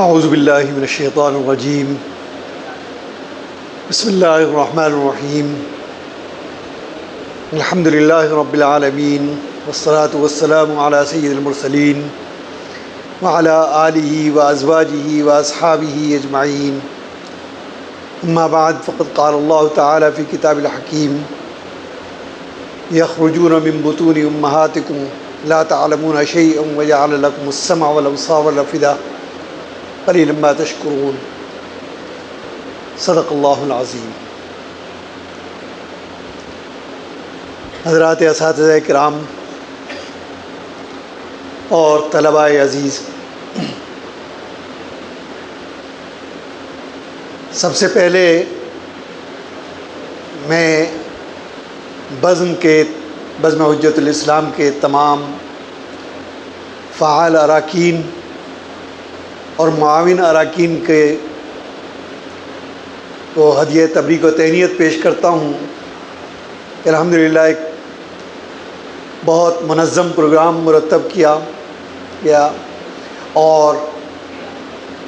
اعوذ باللہ من الشیطان الرجیم بسم اللہ الرحمن الرحیم الحمد للہ رب العالمین والصلاة والسلام علی سید المرسلین وعلی آلہ وازواجہ واصحابہ اجمعین اما بعد فقد قال اللہ تعالی فی کتاب الحکیم یخرجون من بطون امہاتکم لا تعلمون شیئا وجعل لکم السمع والابصار والافئدہ قلیلا ما تشکرون صدق اللہ العظیم۔ حضرات اساتذہ کرام اور طلباء عزیز، سب سے پہلے میں بزم حجت الاسلام کے تمام فعال اراکین اور معاون اراکین کے کو ہدیہ تبریک و تہنیت پیش کرتا ہوں۔ الحمدللہ ایک بہت منظم پروگرام مرتب کیا گیا اور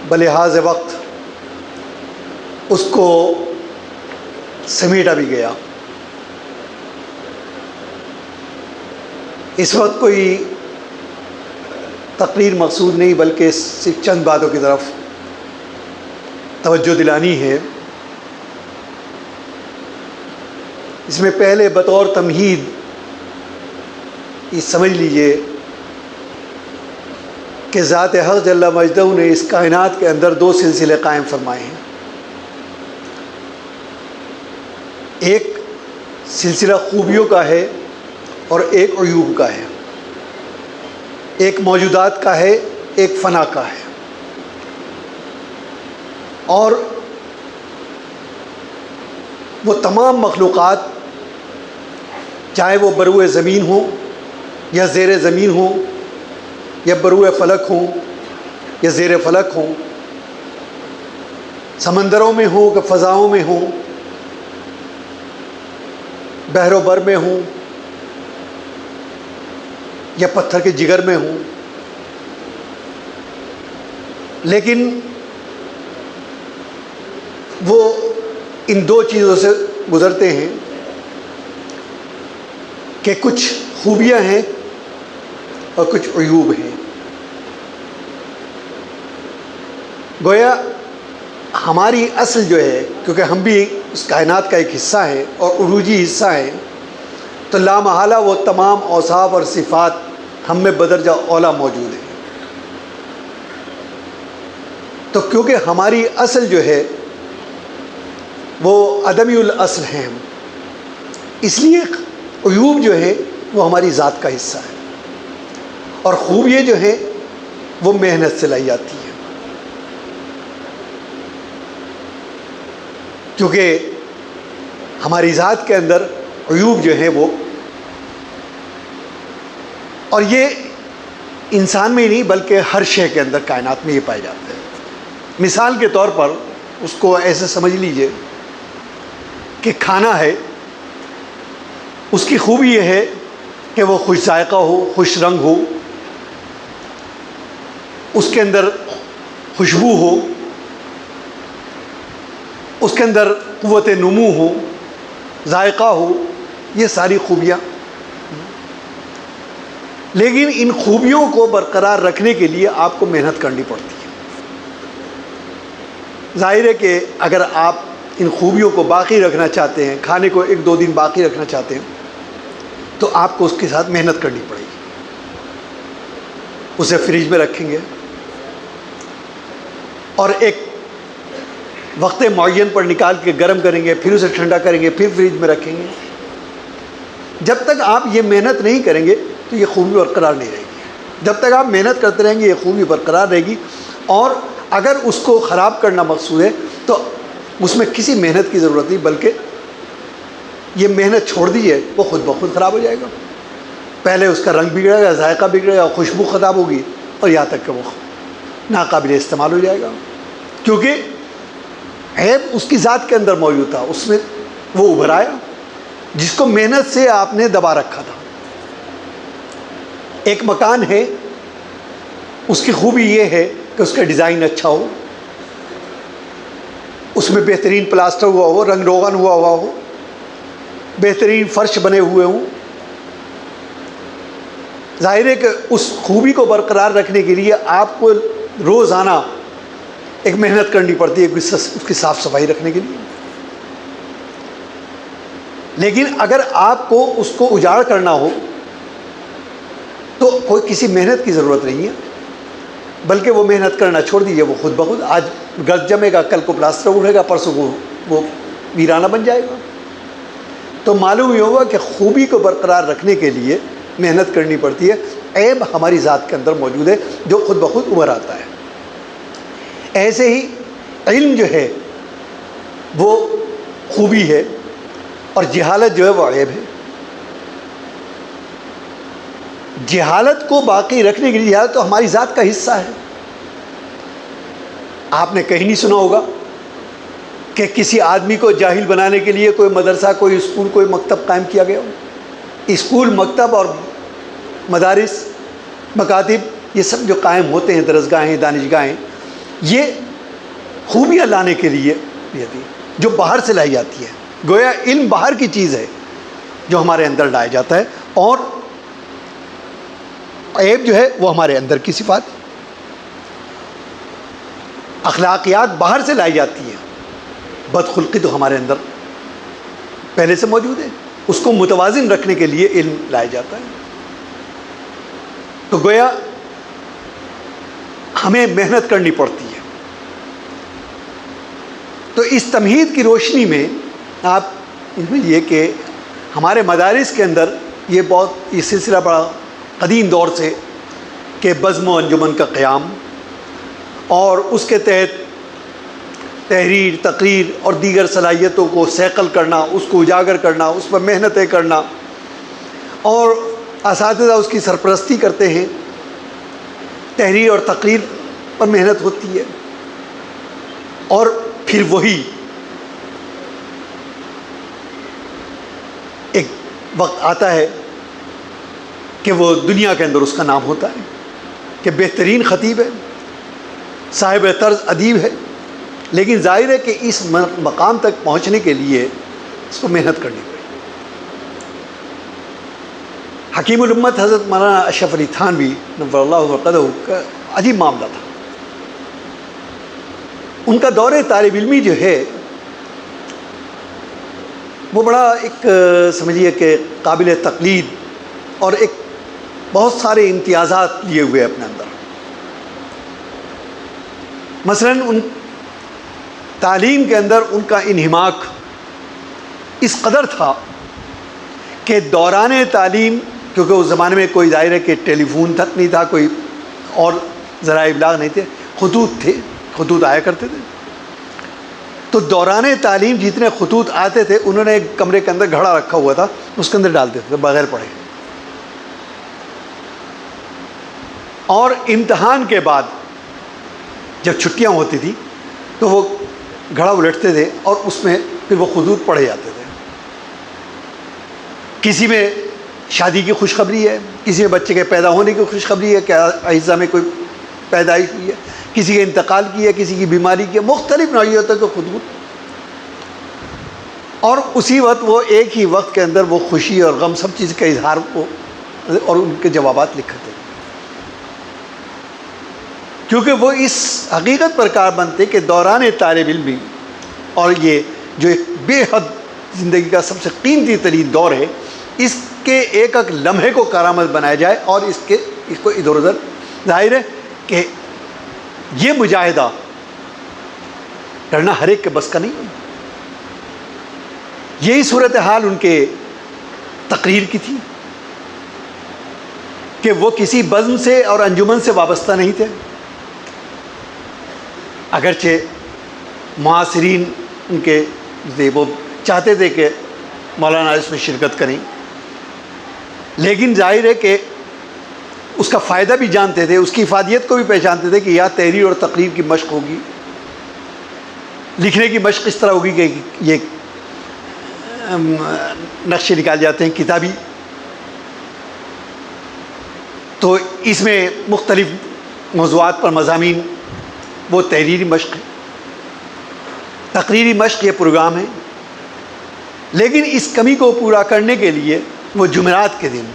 بلحاظ وقت اس کو سمیٹا بھی گیا۔ اس وقت کوئی تقریر مقصود نہیں، بلکہ صرف چند باتوں کی طرف توجہ دلانی ہے۔ اس میں پہلے بطور تمہید یہ سمجھ لیجئے کہ ذات حق جل مجدہ نے اس کائنات کے اندر دو سلسلے قائم فرمائے ہیں۔ ایک سلسلہ خوبیوں کا ہے اور ایک عیوب کا ہے، ایک موجودات کا ہے، ایک فنا کا ہے۔ اور وہ تمام مخلوقات، چاہے وہ بروئے زمین ہوں یا زیر زمین ہوں یا بروئے فلک ہوں یا زیر فلک ہوں، سمندروں میں ہوں کہ فضاؤں میں ہوں، بحر و بر میں ہوں یا پتھر کے جگر میں ہوں، لیکن وہ ان دو چیزوں سے گزرتے ہیں کہ کچھ خوبیاں ہیں اور کچھ عیوب ہیں۔ گویا ہماری اصل جو ہے، کیونکہ ہم بھی اس کائنات کا ایک حصہ ہیں اور عروجی حصہ ہیں، تو لامحالہ وہ تمام اوصاف اور صفات ہم میں بدرجہ اولیٰ موجود ہیں۔ تو کیونکہ ہماری اصل جو ہے وہ عدمی الاصل ہیں ہم، اس لیے عیوب جو ہے وہ ہماری ذات کا حصہ ہے، اور خوبیاں جو ہیں وہ محنت سے لائی جاتی ہیں۔ کیونکہ ہماری ذات کے اندر عیوب جو ہیں وہ، اور یہ انسان میں ہی نہیں بلکہ ہر شے کے اندر کائنات میں یہ پائے جاتے ہیں۔ مثال کے طور پر اس کو ایسے سمجھ لیجئے کہ کھانا ہے، اس کی خوبی یہ ہے کہ وہ خوش ذائقہ ہو، خوش رنگ ہو، اس کے اندر خوشبو ہو، اس کے اندر قوت نمو ہو، ذائقہ ہو، یہ ساری خوبیاں۔ لیکن ان خوبیوں کو برقرار رکھنے کے لیے آپ کو محنت کرنی پڑتی ہے۔ ظاہر ہے کہ اگر آپ ان خوبیوں کو باقی رکھنا چاہتے ہیں، کھانے کو ایک دو دن باقی رکھنا چاہتے ہیں، تو آپ کو اس کے ساتھ محنت کرنی پڑے گی۔ اسے فریج میں رکھیں گے اور ایک وقت معین پر نکال کے گرم کریں گے، پھر اسے ٹھنڈا کریں گے، پھر فریج میں رکھیں گے۔ جب تک آپ یہ محنت نہیں کریں گے تو یہ خوبی برقرار نہیں رہے گی۔ جب تک آپ محنت کرتے رہیں گے یہ خوبی برقرار رہے گی، اور اگر اس کو خراب کرنا مقصود ہے تو اس میں کسی محنت کی ضرورت نہیں، بلکہ یہ محنت چھوڑ دیجیے، وہ خود بخود خراب ہو جائے گا۔ پہلے اس کا رنگ بگڑے گا، ذائقہ بگڑے گا، خوشبو خراب ہوگی، اور یہاں تک کہ وہ ناقابل استعمال ہو جائے گا، کیونکہ عیب اس کی ذات کے اندر موجود تھا، اس میں وہ ابھر آیا جس کو محنت سے آپ نے دبا رکھا تھا۔ ایک مکان ہے اس کی خوبی یہ ہے کہ اس کا ڈیزائن اچھا ہو، اس میں بہترین پلاسٹر ہوا ہو، رنگ روغن ہوا ہو، بہترین فرش بنے ہوئے ہوں۔ ظاہر ہے کہ اس خوبی کو برقرار رکھنے کے لیے آپ کو روزانہ ایک محنت کرنی پڑتی ہے اس کی صاف صفائی رکھنے کے لیے۔ لیکن اگر آپ کو اس کو اجاڑ کرنا ہو تو کوئی کسی محنت کی ضرورت نہیں ہے، بلکہ وہ محنت کرنا چھوڑ دیجیے، وہ خود بخود آج گرد جمے گا، کل کو پلاسٹر اڑے گا، پرسوں کو وہ ویرانہ بن جائے گا۔ تو معلوم یہ ہوگا کہ خوبی کو برقرار رکھنے کے لیے محنت کرنی پڑتی ہے۔ عیب ہماری ذات کے اندر موجود ہے جو خود بخود ابھر آتا ہے۔ ایسے ہی علم جو ہے وہ خوبی ہے اور جہالت جو ہے وہ عیب ہے۔ جہالت کو باقی رکھنے کے لیے، جہالت تو ہماری ذات کا حصہ ہے۔ آپ نے کہیں نہیں سنا ہوگا کہ کسی آدمی کو جاہل بنانے کے لیے کوئی مدرسہ، کوئی اسکول، کوئی مکتب قائم کیا گیا ہو۔ اسکول، مکتب اور مدارس، مکاتب، یہ سب جو قائم ہوتے ہیں، درسگاہیں، دانشگاہیں، یہ خوبیاں لانے کے لیے جو باہر سے لائی جاتی ہے۔ گویا علم باہر کی چیز ہے جو ہمارے اندر لایا جاتا ہے، اور عیب جو ہے وہ ہمارے اندر کی صفات، اخلاقیات باہر سے لائی جاتی ہے۔ بدخلقی تو ہمارے اندر پہلے سے موجود ہے، اس کو متوازن رکھنے کے لیے علم لایا جاتا ہے۔ تو گویا ہمیں محنت کرنی پڑتی ہے۔ تو اس تمہید کی روشنی میں آپ یہ کہ ہمارے مدارس کے اندر یہ سلسلہ بڑا قدیم دور سے کہ بزم و انجمن کا قیام، اور اس کے تحت تحریر، تقریر اور دیگر صلاحیتوں کو صیقل کرنا، اس کو اجاگر کرنا، اس پر محنتیں کرنا، اور اساتذہ اس کی سرپرستی کرتے ہیں۔ تحریر اور تقریر پر محنت ہوتی ہے، اور پھر وہی ایک وقت آتا ہے کہ وہ دنیا کے اندر اس کا نام ہوتا ہے کہ بہترین خطیب ہے، صاحب طرز ادیب ہے، لیکن ظاہر ہے کہ اس مقام تک پہنچنے کے لیے اس کو محنت کرنی پڑی۔ حکیم الامت حضرت مولانا اشرف علی تھانوی نور اللہ مرقدہ کا عجیب معاملہ تھا۔ ان کا دور طالب علمی جو ہے وہ بڑا ایک سمجھیے کہ قابل تقلید اور ایک بہت سارے امتیازات لیے ہوئے اپنے اندر۔ مثلاً ان تعلیم کے اندر ان کا انہماک اس قدر تھا کہ دوران تعلیم، کیونکہ اس زمانے میں کوئی ظاہر ہے کہ ٹیلی فون تک نہیں تھا، کوئی اور ذرائع ابلاغ نہیں تھے، خطوط تھے، خطوط آیا کرتے تھے۔ تو دوران تعلیم جتنے خطوط آتے تھے انہوں نے ایک کمرے کے اندر گھڑا رکھا ہوا تھا، اس کے اندر ڈال دیتے تھے بغیر پڑھے، اور امتحان کے بعد جب چھٹیاں ہوتی تھی تو وہ گھڑا الٹتے تھے اور اس میں پھر وہ خطوط پڑھے جاتے تھے۔ کسی میں شادی کی خوشخبری ہے، کسی میں بچے کے پیدا ہونے کی خوشخبری ہے کہ اعزہ میں کوئی پیدائش ہوئی ہے، کسی کے انتقال کی ہے، کسی کی بیماری کی ہے، مختلف نوعیتوں کے خطوط، اور اسی وقت وہ ایک ہی وقت کے اندر وہ خوشی اور غم سب چیز کا اظہار کو اور ان کے جوابات لکھتے تھے، کیونکہ وہ اس حقیقت پر کاربند تھے کہ دوران طالب علمی اور یہ جو ایک بے حد زندگی کا سب سے قیمتی ترین دور ہے، اس کے ایک ایک لمحے کو کارآمد بنایا جائے، اور اس کو ادھر ادھر، ظاہر ہے کہ یہ مجاہدہ کرنا ہر ایک کے بس کا نہیں ہے۔ یہی صورتحال ان کے تقریر کی تھی کہ وہ کسی بزم سے اور انجمن سے وابستہ نہیں تھے، اگرچہ معاصرین ان کے وہ چاہتے تھے کہ مولانا اس میں شرکت کریں، لیکن ظاہر ہے کہ اس کا فائدہ بھی جانتے تھے، اس کی افادیت کو بھی پہچانتے تھے کہ یہاں تحریر اور تقریر کی مشق ہوگی، لکھنے کی مشق اس طرح ہوگی کہ یہ نقشے نکال جاتے ہیں کتابی، تو اس میں مختلف موضوعات پر مضامین وہ تحریری مشق ہے، تقریری مشق یہ پروگرام ہے، لیکن اس کمی کو پورا کرنے کے لیے وہ جمعرات کے دن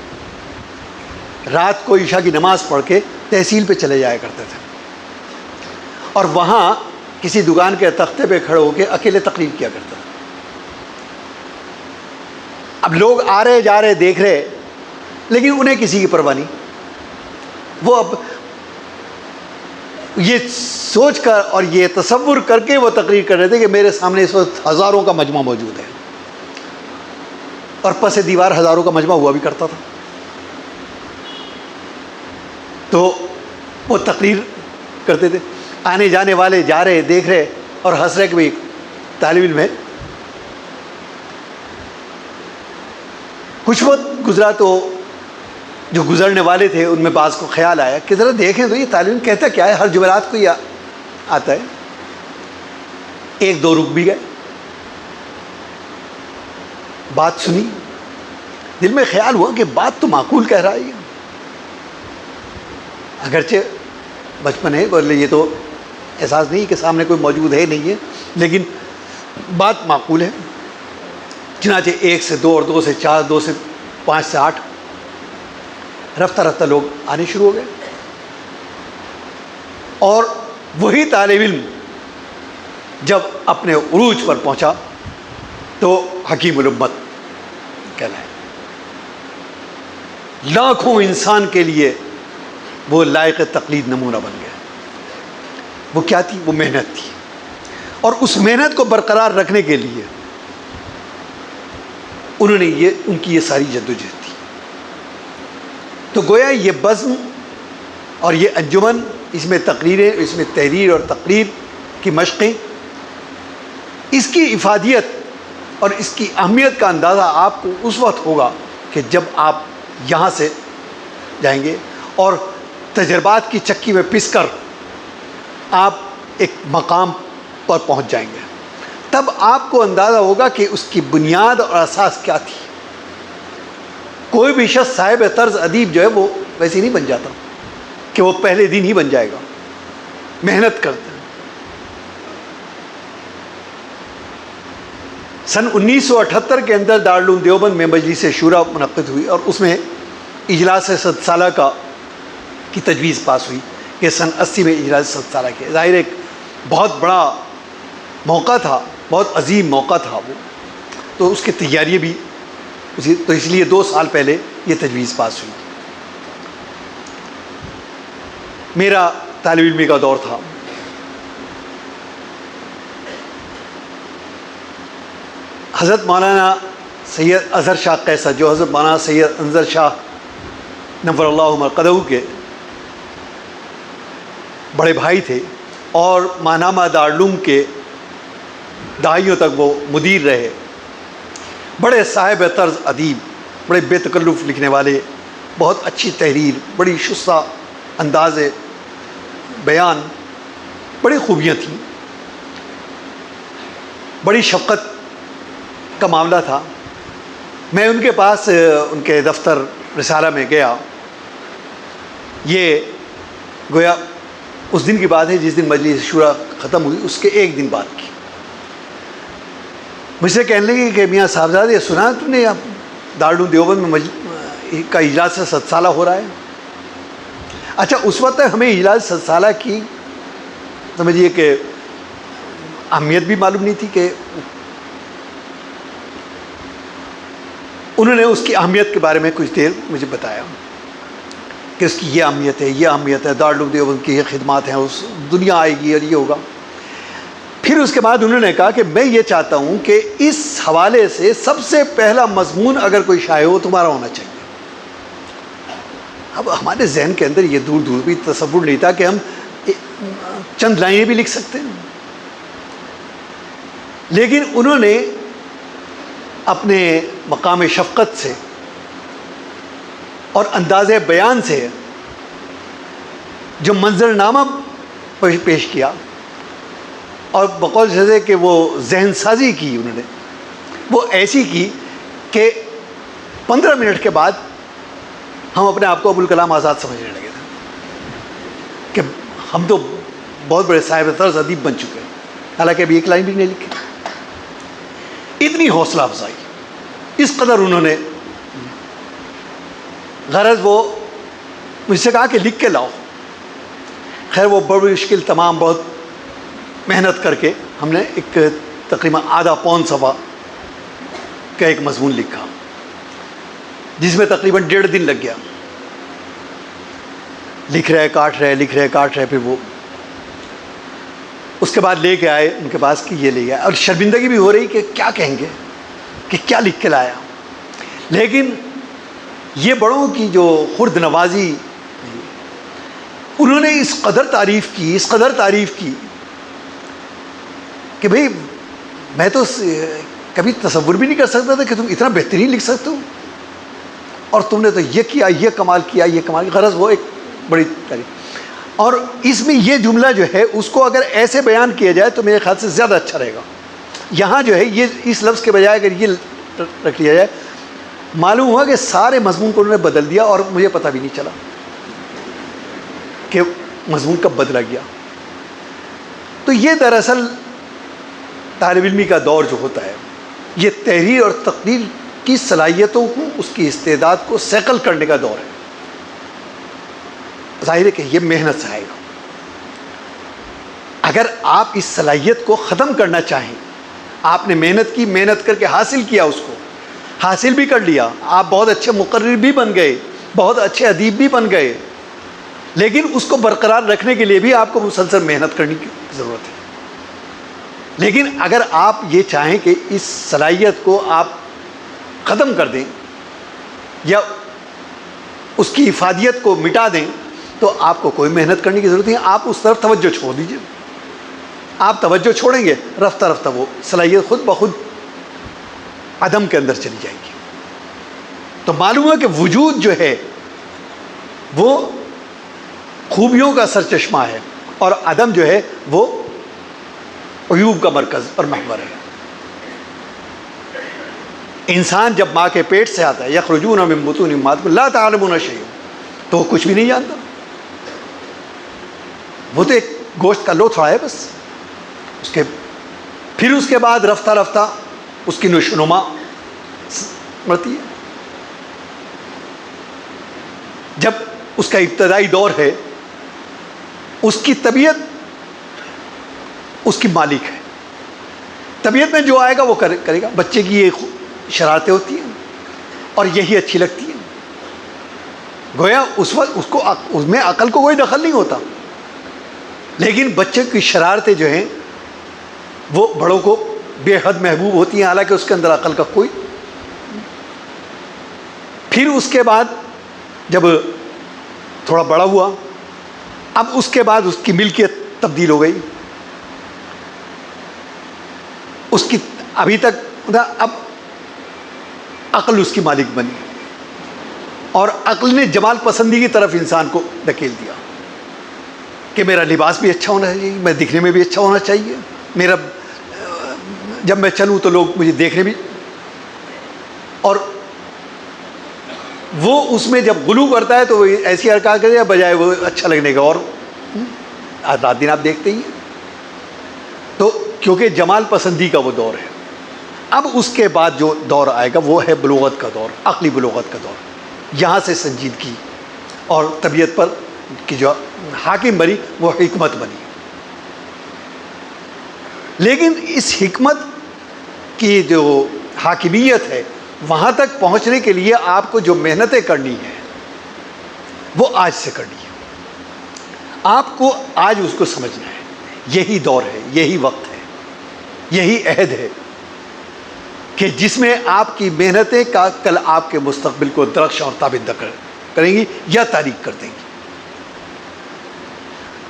رات کو عشاء کی نماز پڑھ کے تحصیل پہ چلے جایا کرتے تھے اور وہاں کسی دکان کے تختے پہ کھڑے ہو کے اکیلے تقریر کیا کرتا تھا۔ اب لوگ آ رہے جا رہے دیکھ رہے، لیکن انہیں کسی کی پرواہ نہیں۔ وہ اب یہ سوچ کر اور یہ تصور کر کے وہ تقریر کر رہے تھے کہ میرے سامنے اس وقت ہزاروں کا مجمع موجود ہے، اور پس دیوار ہزاروں کا مجمع ہوا بھی کرتا تھا۔ تو وہ تقریر کرتے تھے، آنے جانے والے جا رہے دیکھ رہے اور ہنس رہے کہ بھائی طالب علم ہے۔ کچھ وقت گزرا تو جو گزرنے والے تھے ان میں بعض کو خیال آیا کہ ذرا دیکھیں تو یہ طالب علم کہتا کیا ہے، ہر جمعرات کو یہ آتا ہے۔ ایک دو رک بھی گئے، بات سنی، دل میں خیال ہوا کہ بات تو معقول کہہ رہا ہے یہ، اگرچہ بچپن ہے، بولے یہ تو احساس نہیں کہ سامنے کوئی موجود ہے نہیں ہے، لیکن بات معقول ہے۔ چنانچہ 1 سے 2 اور 2 سے 4، 2 سے 5 سے 8، رفتہ رفتہ لوگ آنے شروع ہو گئے، اور وہی طالب علم جب اپنے عروج پر پہنچا تو حکیم الامت کہلائے۔ لاکھوں انسان کے لیے وہ لائق تقلید نمونہ بن گیا۔ وہ کیا تھی؟ وہ محنت تھی، اور اس محنت کو برقرار رکھنے کے لیے انہوں نے ان کی یہ ساری جدوجہد تھی۔ تو گویا یہ بزم اور یہ انجمن، اس میں تقریریں، اس میں تحریر اور تقریر کی مشقیں، اس کی افادیت اور اس کی اہمیت کا اندازہ آپ کو اس وقت ہوگا کہ جب آپ یہاں سے جائیں گے اور تجربات کی چکی میں پس کر آپ ایک مقام پر پہنچ جائیں گے۔ تب آپ کو اندازہ ہوگا کہ اس کی بنیاد اور اساس کیا تھی۔ کوئی بھی شخص صاحب طرز ادیب جو ہے وہ ویسے نہیں بن جاتا کہ وہ پہلے دن ہی بن جائے گا، محنت کرتے ہیں۔ سن 1978 کے اندر دارالعلوم دیوبند میں مجلس شورا منعقد ہوئی، اور اس میں اجلاس 100 سالہ کی تجویز پاس ہوئی کہ سن 80 میں اجلاس 100 سالہ کی۔ ظاہر ایک بہت بڑا موقع تھا، بہت عظیم موقع تھا وہ، تو اس کی تیاری بھی تو اس لیے 2 سال پہلے یہ تجویز پاس ہوئی۔ میرا طالب علمی کا دور تھا، حضرت مولانا سید اظہر شاہ قیصر، جو حضرت مولانا سید انظر شاہ نور اللہ مرقدہ کے بڑے بھائی تھے، اور ماہنامہ دارالعلوم کے دہائیوں تک وہ مدیر رہے، بڑے صاحب طرز ادیب، بڑے بے تکلف لکھنے والے، بہت اچھی تحریر، بڑی شستہ انداز بیان، بڑی خوبیاں تھیں، بڑی شفقت کا معاملہ تھا۔ میں ان کے پاس ان کے دفتر رسالہ میں گیا، یہ گویا اس دن کی بات ہے جس دن مجلس شورا ختم ہوئی، اس کے 1 دن بعد کی۔ مجھ سے کہنے لگے کہ میاں صاحبزادہ یہ سنا تم نے دارالعلوم دیوبند میں کا اجلاس 100 سالہ ہو رہا ہے؟ اچھا، اس وقت تک ہمیں اجلاس 100 سالہ کی سمجھیے کہ اہمیت بھی معلوم نہیں تھی، کہ انہوں نے اس کی اہمیت کے بارے میں کچھ دیر مجھے بتایا کہ اس کی یہ اہمیت ہے، یہ اہمیت ہے، دارالعلوم دیوبند کی یہ خدمات ہیں، اس دنیا آئے گی اور یہ ہوگا۔ پھر اس کے بعد انہوں نے کہا کہ میں یہ چاہتا ہوں کہ اس حوالے سے سب سے پہلا مضمون اگر کوئی شائع ہو تمہارا ہونا چاہیے۔ اب ہمارے ذہن کے اندر یہ دور دور بھی تصور نہیں تھا کہ ہم چند لائنیں بھی لکھ سکتے ہیں، لیکن انہوں نے اپنے مقام شفقت سے اور انداز بیان سے جو منظرنامہ پیش کیا، اور بقول جیسے کہ وہ ذہن سازی کی انہوں نے، وہ ایسی کی کہ 15 منٹ کے بعد ہم اپنے آپ کو ابوالکلام آزاد سمجھنے لگے تھے۔ کہ ہم تو بہت بڑے صاحب طرز ادیب بن چکے ہیں، حالانکہ ابھی ایک لائن بھی نہیں لکھی. اتنی حوصلہ افزائی، اس قدر انہوں نے. غرض وہ مجھ سے کہا کہ لکھ کے لاؤ. خیر وہ بڑی مشکل تمام بہت محنت کر کے ہم نے ایک تقریباً آدھا پون صفحہ کا ایک مضمون لکھا، جس میں تقریباً 1.5 دن لگ گیا. لکھ رہے کاٹ رہے پھر وہ اس کے بعد لے کے آئے ان کے پاس کہ یہ لے گیا. اور شرمندگی بھی ہو رہی کہ کیا کہیں گے کہ کیا لکھ کے لایا. لیکن یہ بڑوں کی جو خرد نوازی، انہوں نے اس قدر تعریف کی کہ بھئی میں تو کبھی تصور بھی نہیں کر سکتا تھا کہ تم اتنا بہترین لکھ سکتے ہو، اور تم نے تو یہ کیا، یہ کمال کیا. غرض وہ ایک بڑی تعریف. اور اس میں یہ جملہ جو ہے اس کو اگر ایسے بیان کیا جائے تو میرے خیال سے زیادہ اچھا رہے گا. یہاں جو ہے یہ اس لفظ کے بجائے اگر یہ رکھ لیا جائے، معلوم ہوا کہ سارے مضمون کو انہوں نے بدل دیا اور مجھے پتہ بھی نہیں چلا کہ مضمون کب بدلا گیا. تو یہ دراصل طالب علمی کا دور جو ہوتا ہے، یہ تحریر اور تقریر کی صلاحیتوں کو، اس کی استعداد کو سیکل کرنے کا دور ہے. ظاہر ہے کہ یہ محنت سے آئے گا. اگر آپ اس صلاحیت کو ختم کرنا چاہیں، آپ نے محنت کر کے حاصل کیا، اس کو حاصل بھی کر لیا، آپ بہت اچھے مقرر بھی بن گئے، بہت اچھے ادیب بھی بن گئے، لیکن اس کو برقرار رکھنے کے لیے بھی آپ کو مسلسل محنت کرنے کی ضرورت ہے. لیکن اگر آپ یہ چاہیں کہ اس صلاحیت کو آپ ختم کر دیں یا اس کی افادیت کو مٹا دیں تو آپ کو کوئی محنت کرنے کی ضرورت نہیں. آپ اس طرف توجہ چھوڑ دیجیے. آپ توجہ چھوڑیں گے، رفتہ رفتہ وہ صلاحیت خود بخود عدم کے اندر چلی جائے گی. تو معلوم ہے کہ وجود جو ہے وہ خوبیوں کا سرچشمہ ہے، اور عدم جو ہے وہ عیوب کا مرکز اور محور ہے. انسان جب ماں کے پیٹ سے آتا ہے، یخرجون من بطون امہاتہم لا تعلمون شیئا، تو وہ کچھ بھی نہیں جانتا. وہ تو ایک گوشت کا لوتھڑا ہے بس. پھر اس کے بعد رفتہ رفتہ اس کی نشوونما مرتی ہے. جب اس کا ابتدائی دور ہے، اس کی طبیعت اس کی مالک ہے. طبیعت میں جو آئے گا وہ کرے گا. بچے کی یہ شرارتیں ہوتی ہیں اور یہی اچھی لگتی ہیں. گویا اس وقت اس میں عقل کو کوئی دخل نہیں ہوتا، لیکن بچے کی شرارتیں جو ہیں وہ بڑوں کو بے حد محبوب ہوتی ہیں، حالانکہ اس کے اندر عقل کا کوئی. پھر اس کے بعد جب تھوڑا بڑا ہوا، اب اس کے بعد اس کی ملکیت تبدیل ہو گئی. اس کی ابھی تک اب عقل اس کی مالک بنی، اور عقل نے جمال پسندی کی طرف انسان کو دھکیل دیا کہ میرا لباس بھی اچھا ہونا چاہیے، میں دکھنے میں بھی اچھا ہونا چاہیے، میرا جب میں چلوں تو لوگ مجھے دیکھنے بھی. اور وہ اس میں جب غلو کرتا ہے تو وہ ایسی حرکات کرے بجائے وہ اچھا لگنے کا، اور رات دن آپ دیکھتے ہی ہیں. تو کیونکہ جمال پسندی کا وہ دور ہے. اب اس کے بعد جو دور آئے گا وہ ہے بلوغت کا دور، عقلی بلوغت کا دور. یہاں سے سنجیدگی اور طبیعت پر کی جو حاکم بنی وہ حکمت بنی. لیکن اس حکمت کی جو حاکمیت ہے، وہاں تک پہنچنے کے لیے آپ کو جو محنتیں کرنی ہیں وہ آج سے کرنی ہے. آپ کو آج اس کو سمجھنا ہے. یہی دور ہے، یہی وقت ہے، یہی عہد ہے کہ جس میں آپ کی محنتیں کا کل آپ کے مستقبل کو درخشاں اور تابندہ کریں گی یا تاریک کر دیں گی.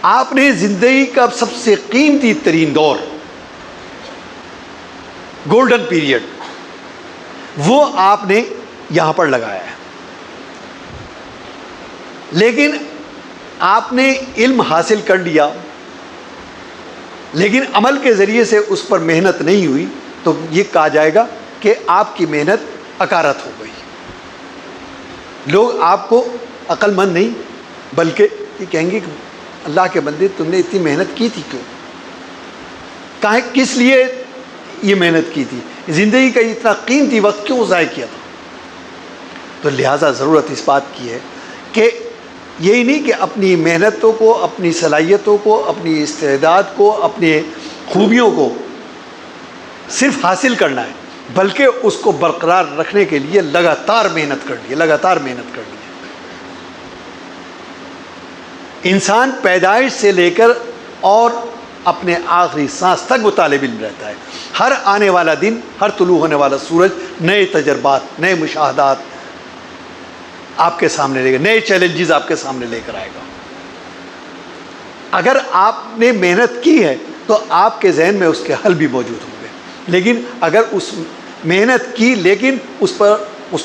آپ نے زندگی کا سب سے قیمتی ترین دور، گولڈن پیریڈ، وہ آپ نے یہاں پر لگایا ہے. لیکن آپ نے علم حاصل کر لیا، لیکن عمل کے ذریعے سے اس پر محنت نہیں ہوئی، تو یہ کہا جائے گا کہ آپ کی محنت اکارت ہو گئی. لوگ آپ کو عقل مند نہیں بلکہ یہ کہیں گے کہ اللہ کے بندے تم نے اتنی محنت کی تھی کیوں؟ کس لیے یہ محنت کی تھی؟ زندگی کا اتنا قیمتی وقت کیوں ضائع کیا تھا؟ تو لہٰذا ضرورت اس بات کی ہے کہ یہی نہیں کہ اپنی محنتوں کو، اپنی صلاحیتوں کو، اپنی استعداد کو، اپنی خوبیوں کو صرف حاصل کرنا ہے، بلکہ اس کو برقرار رکھنے کے لیے لگاتار محنت کرنی ہے، لگاتار محنت کرنی ہے۔ انسان پیدائش سے لے کر اور اپنے آخری سانس تک وہ طالب علم رہتا ہے۔ ہر آنے والا دن، ہر طلوع ہونے والا سورج نئے تجربات، نئے مشاہدات آپ کے سامنے لے گا، نئے چیلنجز آپ کے سامنے لے کر آئے گا۔ اگر آپ نے محنت کی ہے تو آپ کے ذہن میں اس کے حل بھی موجود ہوں گے، لیکن اگر اس محنت کی لیکن اس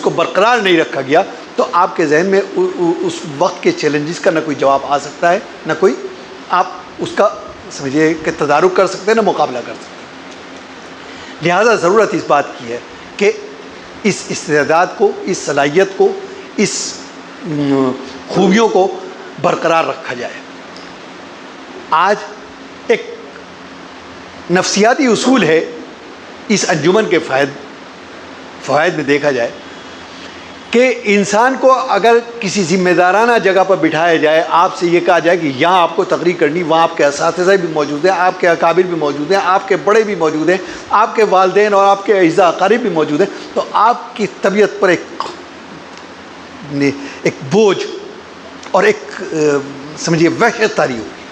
کو برقرار نہیں رکھا گیا تو آپ کے ذہن میں اس وقت کے چیلنجز کا نہ کوئی جواب آ سکتا ہے، نہ کوئی آپ اس کا سمجھیے کہ تدارک کر سکتے ہیں، نہ مقابلہ کر سکتے ہیں۔ لہٰذا ضرورت اس بات کی ہے کہ اس استعداد کو، اس صلاحیت کو، اس خوبیوں کو برقرار رکھا جائے۔ آج ایک نفسیاتی اصول ہے اس انجمن کے فوائد میں دیکھا جائے کہ انسان کو اگر کسی ذمہ دارانہ جگہ پر بٹھایا جائے، آپ سے یہ کہا جائے کہ یہاں آپ کو تقریر کرنی، وہاں آپ کے اساتذہ بھی موجود ہیں، آپ کے اکابر بھی موجود ہیں، آپ کے بڑے بھی موجود ہیں، آپ کے والدین اور آپ کے اعزاء اقارب بھی موجود ہیں، تو آپ کی طبیعت پر ایک بوجھ اور ایک سمجھیے وحشت طاری ہوگی،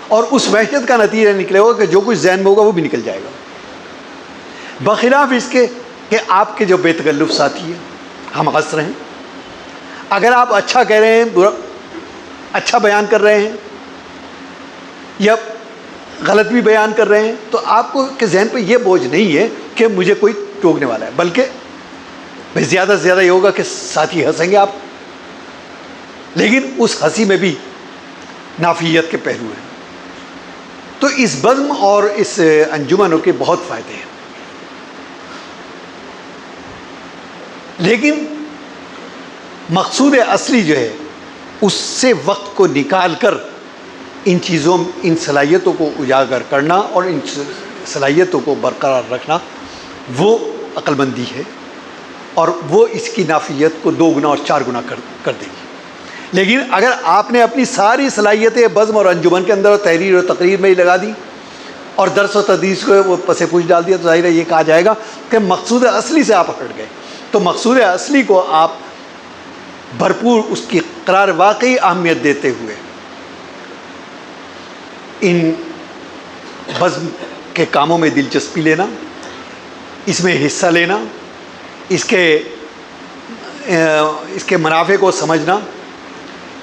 اور اس وحشت کا نتیجہ نکلے گا کہ جو کچھ ذہن میں ہوگا وہ بھی نکل جائے گا، بخلاف اس کے کہ آپ کے جو بے تکلف ساتھی ہیں، ہم غصر ہیں، اگر آپ اچھا کہہ رہے ہیں، اچھا بیان کر رہے ہیں یا غلط بھی بیان کر رہے ہیں، تو آپ کو کے ذہن پہ یہ بوجھ نہیں ہے کہ مجھے کوئی ٹوکنے والا ہے، بلکہ زیادہ سے زیادہ یہ ہوگا کہ ساتھی ہنسیں گے آپ، لیکن اس ہنسی میں بھی نافیت کے پہلو ہیں۔ تو اس بزم اور اس انجمنوں کے بہت فائدے ہیں، لیکن مقصود اصلی جو ہے اس سے وقت کو نکال کر ان چیزوں، ان صلاحیتوں کو اجاگر کرنا اور ان صلاحیتوں کو برقرار رکھنا وہ عقل مندی ہے، اور وہ اس کی نافیت کو 2 گنا اور 4 گنا کر دے گی۔ لیکن اگر آپ نے اپنی ساری صلاحیتیں بزم اور انجمن کے اندر تحریر اور تقریر میں ہی لگا دی اور درس و تدریس کو وہ پس پوچھ ڈال دیا، تو ظاہر ہے یہ کہا جائے گا کہ مقصود اصلی سے آپ ہٹ گئے۔ تو مقصود اصلی کو آپ بھرپور اس کی قرار واقعی اہمیت دیتے ہوئے ان بزم کے کاموں میں دلچسپی لینا، اس میں حصہ لینا، اس کے منافع کو سمجھنا،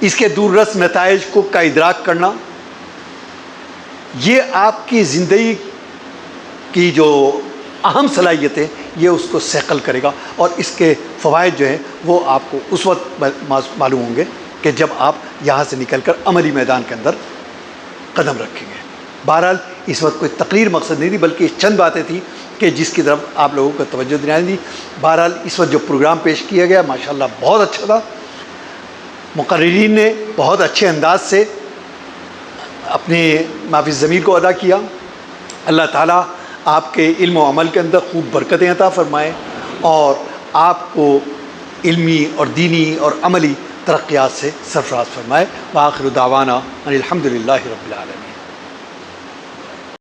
اس کے دور رس نتائج کا ادراک کرنا، یہ آپ کی زندگی کی جو اہم صلاحیتیں یہ اس کو صقل کرے گا، اور اس کے فوائد جو ہیں وہ آپ کو اس وقت معلوم ہوں گے کہ جب آپ یہاں سے نکل کر عملی میدان کے اندر قدم رکھیں گے۔ بہرحال اس وقت کوئی تقریر مقصد نہیں تھی، بلکہ چند باتیں تھیں کہ جس کی طرف آپ لوگوں کو توجہ دلانی تھی۔ بہرحال اس وقت جو پروگرام پیش کیا گیا ماشاءاللہ بہت اچھا تھا، مقررین نے بہت اچھے انداز سے اپنے مافی ضمیر کو ادا کیا۔ اللہ تعالیٰ آپ کے علم و عمل کے اندر خوب برکتیں عطا فرمائے اور آپ کو علمی اور دینی اور عملی ترقیات سے سرفراز فرمائے۔ وآخر دعوانا ان الحمد للہ رب العالمین۔